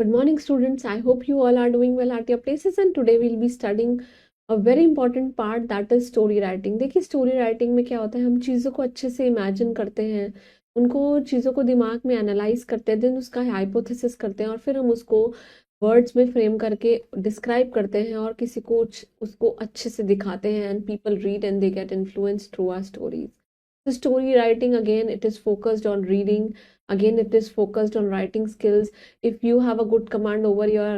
Good morning, students. I hope you all are doing well at your places. And today we'll be studying a very important part, that is story writing. देखिए, story writing में क्या होता है, हम चीज़ों को अच्छे से इमेजिन करते हैं, उनको चीज़ों को दिमाग में एनालाइज करते हैं, देन उसका हाइपोथेसिस करते हैं और फिर हम उसको वर्ड्स में फ्रेम करके डिस्क्राइब करते हैं और किसी को उसको अच्छे से दिखाते हैं, and people read and they get influence through our stories. The story writing, again, it is focused on reading. Again, it is focused on writing skills. If you have a good command over your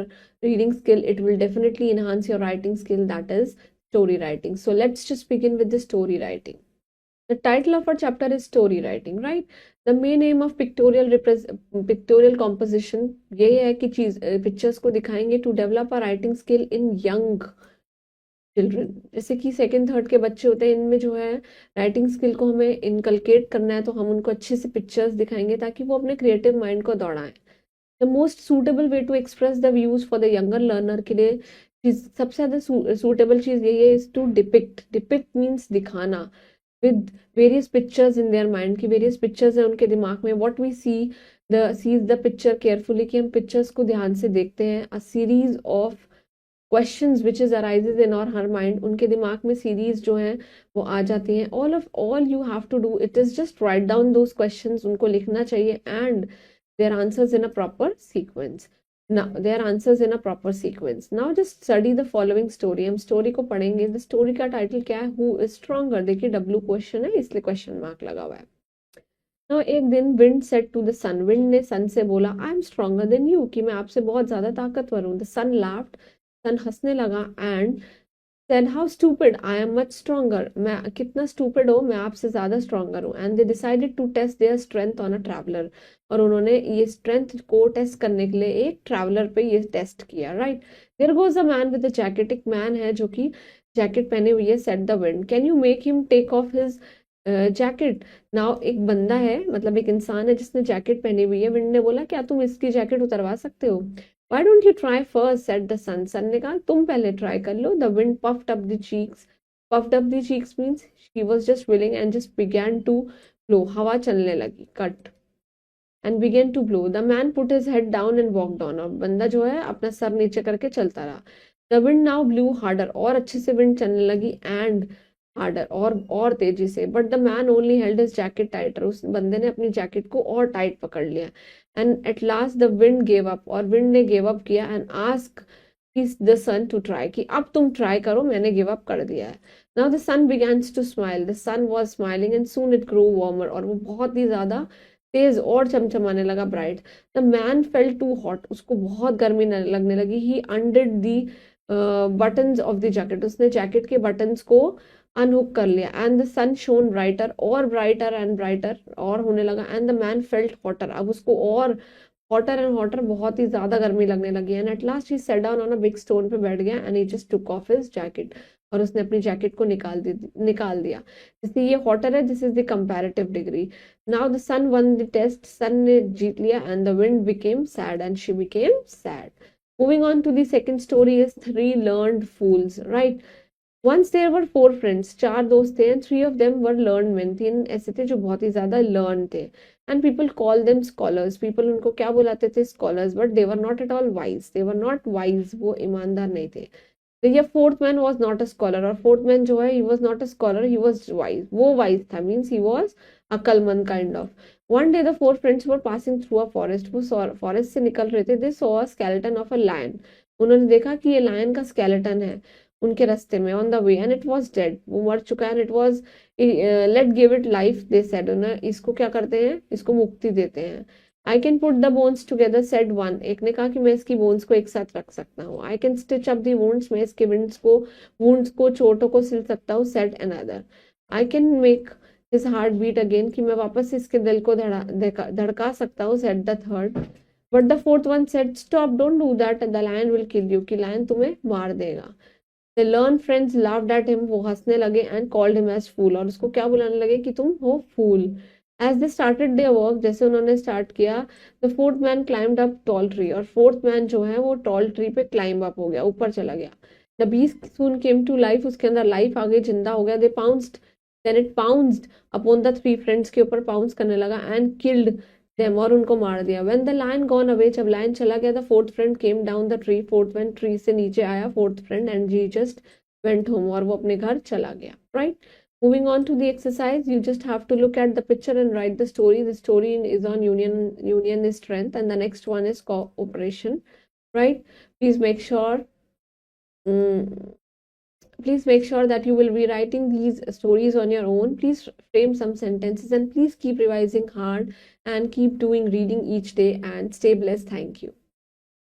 reading skill, it will definitely enhance your writing skill, that is story writing. So let's just begin with the story writing. The title of our chapter is story writing, right? The main aim of pictorial composition ये है कि pictures को दिखाएंगे to develop a writing skill in young children. जैसे कि second third के बच्चे होते हैं, इनमें जो है राइटिंग स्किल को हमें इनकलकेट करना है, तो हम उनको अच्छे से पिक्चर्स दिखाएंगे ताकि वो अपने क्रिएटिव माइंड को दौड़ाएं. The most suitable way to express the views for the younger learner के लिए सबसे ज्यादा सूटेबल चीज यही है, इज टू डिपिक्ट मीन्स दिखाना, with various pictures in their mind. की वेरियस पिक्चर्स है उनके दिमाग में. What we sees the picture carefully, कि हम पिक्चर्स को ध्यान से देखते हैं. A series of questions which is arises in our her mind, उनके दिमाग में सीरीज जो है वो आ जाती हैं. All you have to do it is just write down those questions, उनको लिखना चाहिए, and their answers in a proper sequence. Now just study the following story. हम स्टोरी को पढ़ेंगे. द स्टोरी का टाइटल क्या है, हु इज स्ट्रॉन्गर. देखिए डब्ल्यू क्वेश्चन है, इसलिए क्वेश्चन मार्क लगा हुआ है. Now, एक दिन wind said to the sun. Wind ने सन से बोला, I am stronger than you, कि मैं आपसे बहुत ज्यादा ताकतवर हूँ. The sun laughed. सन हंसने लगा, and said how stupid, I am much stronger. मैं कितना stupid हो, मैं आपसे ज्यादा stronger हूँ. And they decided to test their strength on a traveler. और उन्होंने ये strength को टेस्ट करने के लिए एक traveler पे ये टेस्ट किया. Right? There goes a man with a jacket. एक man है जो कि जैकेट पहने हुई है. said the wind, can you make him take off his jacket. Now एक बंदा है, मतलब एक इंसान है जिसने जैकेट पहनी हुई है. विंड ने बोला, क्या तुम इसकी जैकेट उतरवा सकते हो. Why don't you try first, said the sun. Sun ने कहा, तुम पहले ट्राई कर लो. The wind puffed up the cheeks. Puffed up the cheeks means she was just willing and just began to blow. हवा चलने लगी. Cut. And began to blow. The man put his head down and walked on. और बंदा जो है अपना sir नीचे करके चलता रहा. The wind now blew harder. और अच्छे से विंड चलने लगी. And harder. और तेजी से. But the man only held his jacket tighter. उस बंदे ने अपनी जैकेट को और टाइट पकड़ लिया. And at last the wind gave up. और विंड ने गिव अप किया. And asked the sun to try. कि अब तुम ट्राई करो, मैंने गिव अप कर दिया है. Now the sun began to smile. The sun was smiling and soon it grew warmer. और वो बहुत ही ज्यादा तेज और चमचमाने लगा, bright. The man felt too hot. उसको बहुत गर्मी लगने लगी. He undid the buttons of the jacket. उसने जैकेट के बटन्स को अनहुक कर लिया. And the sun shone brighter. और ब्राइटर एंड ब्राइटर और होने लगा. And the man felt hotter. अब उसको और हॉटर एंड हॉटर, बहुत ही ज्यादा गर्मी लगने लगी. And at last he set down on a big stone पे बैठ गया. And he just took off his jacket. और उसने अपनी जैकेट को निकाल दिया. इसलिए ये हॉटर है. This is the comparative degree. Now the sun won the test. Sun ने जीत लिया. And the wind became sad and she became sad. Moving on to the second story is three learned fools. Right. Once there were four friends. चार दोस्त थे. And three of them were learned men. तीन ऐसे थे जो बहुत ही ज्यादा learned थे. And people call them scholars. People उनको क्या बुलाते थे, scholars. But they were not at all wise. They were not wise. वो ईमानदार नहीं थे. The fourth man was not a scholar. और fourth man जो है, he was not a scholar. He was wise. वो wise था, means he was अक्लमंद kind of. One day the four friends were passing through a forest. वो forest से निकल रहे थे. They saw a skeleton of a lion. उन्होंने देखा कि ये lion का skeleton है उनके रास्ते में. On the way. And it was dead. वो मर चुका है. And it was let give it life, they said. उन्हें इसको क्या करते हैं, इसको मुक्ति देते हैं. I can put the bones together, said one. एक ने कहा कि मैं इसकी बोन्स को एक साथ रख सकता हूँ. I can stitch up the wounds. मैं इसके वुंड्स को चोटों को सिल सकता हूँ, said another. I can make his heart beat again. कि मैं वापस इसके दिल को धड़का सकता हूँ, said the third. But the fourth one said, stop, don't do that, the lion will kill you. कि लायन तुम्हें मार देगा. The learned friends laughed at him. वो हंसने लगे. And called him as fool. और उसको क्या बुलाने लगे कि तुम हो fool. As they started their work, जैसे उन्होंने स्टार्ट किया, the fourth man climbed up tall tree. और fourth man जो है वो tall tree पे climb up हो गया, ऊपर चला गया. The beast soon came to life. उसके अंदर लाइफ आ गई, जिंदा हो गया. They pounced. Then it pounced upon the three friends के ऊपर pounce करने लगा. And killed them और उनको मार दिया. When the lion gone away, जब lion चला गया, the fourth friend came down the tree. Fourth when tree से नीचे आया fourth friend and he just went home और वो अपने घर चला गया. Right? Moving on to the exercise, you just have to look at the picture and write the story. The story is on union is strength, and the next one is cooperation. Right? Please make sure. Please make sure that you will be writing these stories on your own. Please frame some sentences and please keep revising hard and keep doing reading each day and stay blessed. Thank you.